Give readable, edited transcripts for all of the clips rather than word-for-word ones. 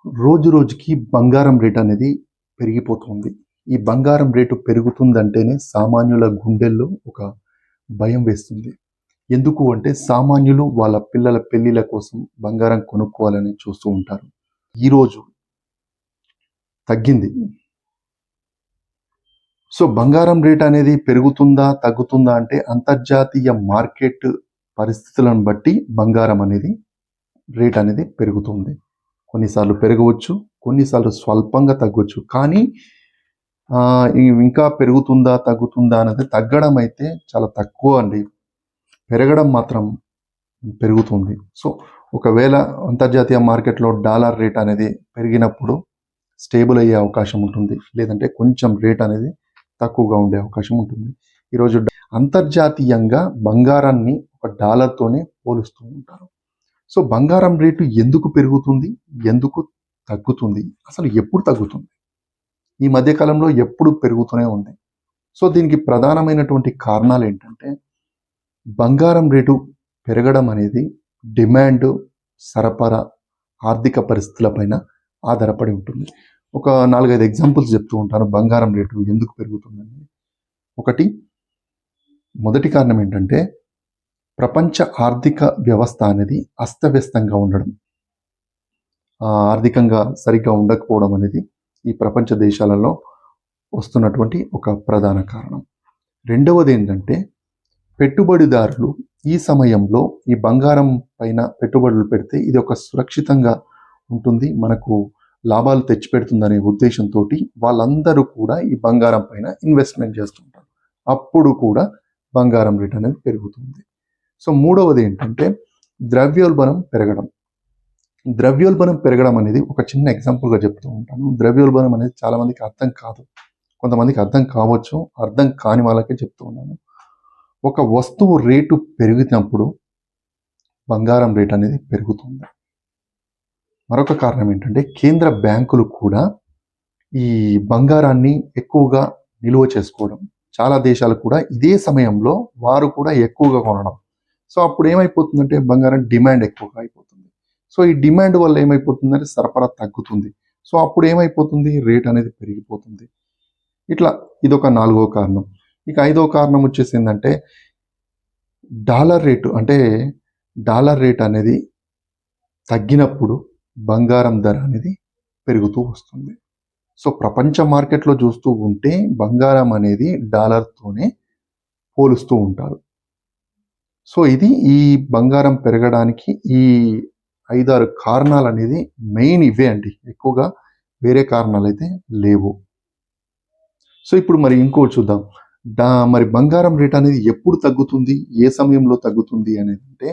రోజు రోజుకి బంగారం రేట్ అనేది పెరిగిపోతుంది. ఈ బంగారం రేటు పెరుగుతుందంటేనే సామాన్యుల గుండెల్లో ఒక భయం వేస్తుంది. ఎందుకు అంటే సామాన్యులు వాళ్ళ పిల్లల పెళ్ళిళ్ళ కోసం బంగారం కొనుక్కోవాలని చూస్తూ ఉంటారు. ఈరోజు తగ్గింది. సో బంగారం రేట్ అనేది పెరుగుతుందా? తగ్గుతుందా? అంటే అంతర్జాతీయ మార్కెట్ పరిస్థితులను బట్టి బంగారం అనేది రేట్ అనేది పెరుగుతుంది. కొన్నిసార్లు పెరగవచ్చు, కొన్నిసార్లు స్వల్పంగా తగ్గొచ్చు. కానీ ఇంకా పెరుగుతుందా? తగ్గుతుందా? అనేది తగ్గడం అయితే చాలా తక్కువ అండి. పెరగడం మాత్రం పెరుగుతుంది. సో ఒకవేళ అంతర్జాతీయ మార్కెట్‌లో డాలర్ రేట్ అనేది పెరిగినప్పుడు స్టేబుల్ అయ్యే అవకాశం ఉంటుంది. లేదంటే కొంచెం రేట్ అనేది తక్కువగా ఉండే అవకాశం ఉంటుంది. ఈరోజు అంతర్జాతీయంగా బంగారాన్ని ఒక డాలర్‌తోనే పోలుస్తూ ఉంటారు. సో బంగారం రేటు ఎందుకు పెరుగుతుంది? ఎందుకు తగ్గుతుంది? అసలు ఎప్పుడు తగ్గుతుంది? ఈ మధ్య కాలంలో ఎప్పుడు పెరుగుతూనే ఉంది. సో దీనికి ప్రధానమైనటువంటి కారణాలు ఏంటంటే బంగారం రేటు పెరగడం అనేది డిమాండ్, సరఫరా, ఆర్థిక పరిస్థితుల పైన ఆధారపడి ఉంటుంది. ఒక 4, 5 ఎగ్జాంపుల్స్ చెప్తూ ఉంటాను బంగారం రేటు ఎందుకు పెరుగుతుందని. మొదటి కారణం ఏంటంటే ప్రపంచ ఆర్థిక వ్యవస్థ అనేది అస్తవ్యస్తంగా ఉండడం. ఆర్థికంగా సరిగ్గా ఉండకపోవడం అనేది ఈ ప్రపంచ దేశాలలో వస్తున్నటువంటి ఒక ప్రధాన కారణం. రెండవది ఏంటంటే పెట్టుబడిదారులు ఈ సమయంలో ఈ బంగారం పైన పెట్టుబడులు పెడితే ఇది ఒక సురక్షితంగా ఉంటుంది, మనకు లాభాలు తెచ్చిపెడుతుందనే ఉద్దేశంతో వాళ్ళందరూ కూడా ఈ బంగారం పైన ఇన్వెస్ట్మెంట్ చేస్తుంటారు. అప్పుడు కూడా బంగారం రేట్ అనేది పెరుగుతుంది. సో మూడవది ఏంటంటే ద్రవ్యోల్బణం పెరగడం. ద్రవ్యోల్బణం పెరగడం అనేది ఒక చిన్న ఎగ్జాంపుల్గా చెప్తూ ఉంటాను. ద్రవ్యోల్బణం అనేది చాలామందికి అర్థం కాదు, కొంతమందికి అర్థం కావచ్చు, అర్థం కాని వాళ్ళకే చెప్తూ ఉన్నాను. ఒక వస్తువు రేటు పెరిగినప్పుడు బంగారం రేట్ అనేది పెరుగుతుంది. మరొక కారణం ఏంటంటే కేంద్ర బ్యాంకులు కూడా ఈ బంగారాన్ని ఎక్కువగా నిల్వ చేసుకోవడం. చాలా దేశాలు కూడా ఇదే సమయంలో వారు కూడా ఎక్కువగా కొనడం. సో అప్పుడు ఏమైపోతుందంటే బంగారం డిమాండ్ ఎక్కువగా అయిపోతుంది. సో ఈ డిమాండ్ వల్ల ఏమైపోతుందంటే సరఫరా తగ్గుతుంది. సో అప్పుడు ఏమైపోతుంది, రేట్ అనేది పెరిగిపోతుంది. ఇట్లా ఇదొక 4వ కారణం. ఇక 5వ కారణం వచ్చేసి ఏంటంటే డాలర్ రేట్ అనేది తగ్గినప్పుడు బంగారం ధర అనేది పెరుగుతూ వస్తుంది. సో ప్రపంచ మార్కెట్లో చూస్తూ ఉంటే బంగారం అనేది డాలర్తోనే పోలుస్తూ ఉంటారు. సో ఇది ఈ బంగారం పెరగడానికి ఈ 5-6 కారణాలు అనేది మెయిన్ ఇవే అండి. ఎక్కువగా వేరే కారణాలు అయితే లేవు. సో ఇప్పుడు మరి ఇంకో చూద్దాం. మరి బంగారం రేట్ అనేది ఎప్పుడు తగ్గుతుంది, ఏ సమయంలో తగ్గుతుంది అనేది అంటే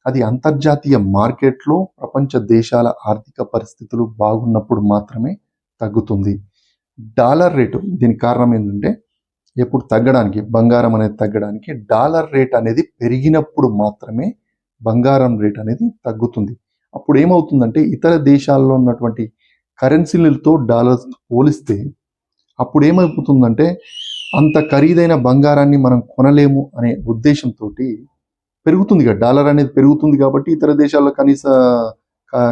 అది అంతర్జాతీయ మార్కెట్లో ప్రపంచ దేశాల ఆర్థిక పరిస్థితులు బాగున్నప్పుడు మాత్రమే తగ్గుతుంది. డాలర్ రేటు దీనికి కారణం ఏంటంటే ఎప్పుడు తగ్గడానికి, బంగారం అనేది తగ్గడానికి డాలర్ రేట్ అనేది పెరిగినప్పుడు మాత్రమే బంగారం రేట్ అనేది తగ్గుతుంది. అప్పుడు ఏమవుతుందంటే ఇతర దేశాల్లో ఉన్నటువంటి కరెన్సీలతో డాలర్స్ పోలిస్తే అప్పుడు ఏమైపోతుందంటే అంత ఖరీదైన బంగారాన్ని మనం కొనలేము అనే ఉద్దేశంతో పెరుగుతుంది కదా, డాలర్ అనేది పెరుగుతుంది కాబట్టి ఇతర దేశాల్లో కనీస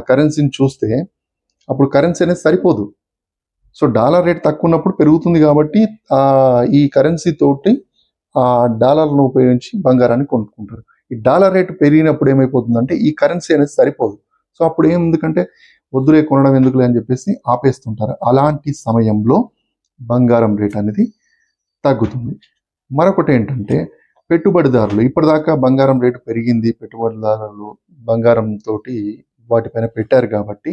కరెన్సీని చూస్తే అప్పుడు కరెన్సీ అనేది సరిపోదు. సో డాలర్ రేట్ తక్కువ ఉన్నప్పుడు పెరుగుతుంది కాబట్టి ఈ కరెన్సీ తోటి డాలర్ను ఉపయోగించి బంగారాన్ని కొనుక్కుంటారు. ఈ డాలర్ రేటు పెరిగినప్పుడు ఏమైపోతుందంటే ఈ కరెన్సీ అనేది సరిపోదు. సో అప్పుడు ఎందుకంటే వద్దులే కొనడం ఎందుకులే అని చెప్పేసి ఆపేస్తుంటారు. అలాంటి సమయంలో బంగారం రేట్ అనేది తగ్గుతుంది. మరొకటి ఏంటంటే పెట్టుబడిదారులు ఇప్పటిదాకా బంగారం రేటు పెరిగింది, పెట్టుబడిదారులు బంగారం తోటి వాటిపైన పెట్టారు కాబట్టి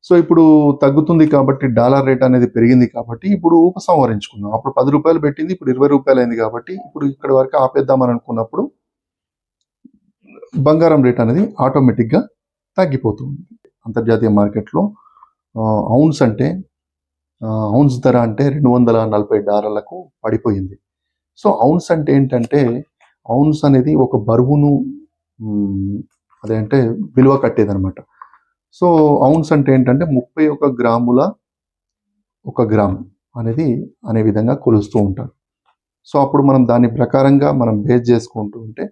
సో ఇప్పుడు తగ్గుతుంది కాబట్టి డాలర్ రేట్ అనేది పెరిగింది కాబట్టి ఇప్పుడు ఉపసంహరించుకుందాం. అప్పుడు 10 రూపాయలు పెట్టింది, ఇప్పుడు 20 రూపాయలు అయింది కాబట్టి ఇప్పుడు ఇక్కడ వరకు ఆపేద్దామని అనుకున్నప్పుడు బంగారం రేట్ అనేది ఆటోమేటిక్గా తగ్గిపోతుంది. అంతర్జాతీయ మార్కెట్లో ఔన్స్ ధర అంటే $240 పడిపోయింది. సో ఔన్స్ అంటే ఏంటంటే ఔన్స్ అనేది ఒక బరువును అదేంటే విలువ కట్టేదనమాట. సో ఔన్స్ అంటే ఏంటంటే 31 గ్రాముల 1 గ్రామ్ అనేది అనే విధంగా కొలుస్తూ ఉంటారు. సో అప్పుడు మనం దాని ప్రకారంగా మనం బేస్ చేసుకుంటూ ఉంటే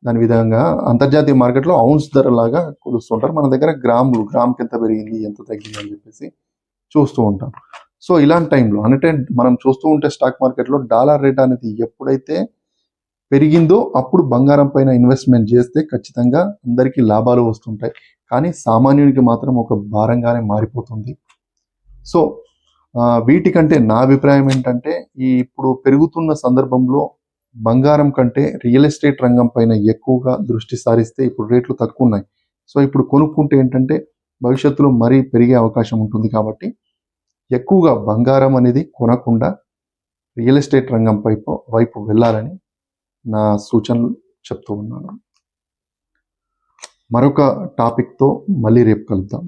దాని విధంగా అంతర్జాతీయ మార్కెట్లో ఔన్స్ ధర లాగా కొలుస్తుంటారు. మన దగ్గర గ్రామ్కి ఎంత పెరిగింది, ఎంత తగ్గింది అని చెప్పేసి చూస్తూ ఉంటాం. సో ఇలాంటి టైంలో అంటే మనం చూస్తూ ఉంటే స్టాక్ మార్కెట్లో డాలర్ రేట్ అనేది ఎప్పుడైతే పెరిగిందో అప్పుడు బంగారం పైన ఇన్వెస్ట్మెంట్ చేస్తే ఖచ్చితంగా అందరికీ లాభాలు వస్తుంటాయి. కానీ సామాన్యునికి మాత్రం ఒక భారంగానే మారిపోతుంది. సో వీటికంటే నా అభిప్రాయం ఏంటంటే ఇప్పుడు పెరుగుతున్న సందర్భంలో బంగారం కంటే రియల్ ఎస్టేట్ రంగం పైన ఎక్కువగా దృష్టి సారిస్తే ఇప్పుడు రేట్లు తక్కువ ఉన్నాయి. సో ఇప్పుడు కొనుక్కుంటే ఏంటంటే భవిష్యత్తులో మరీ పెరిగే అవకాశం ఉంటుంది. కాబట్టి ఎక్కువగా బంగారం అనేది కొనకుండా రియల్ ఎస్టేట్ రంగం వైపు వెళ్ళాలని నా సూచనలు చెప్తూ ఉన్నాను. మరొక టాపిక్తో మళ్ళీ రేపు కలుద్దాం.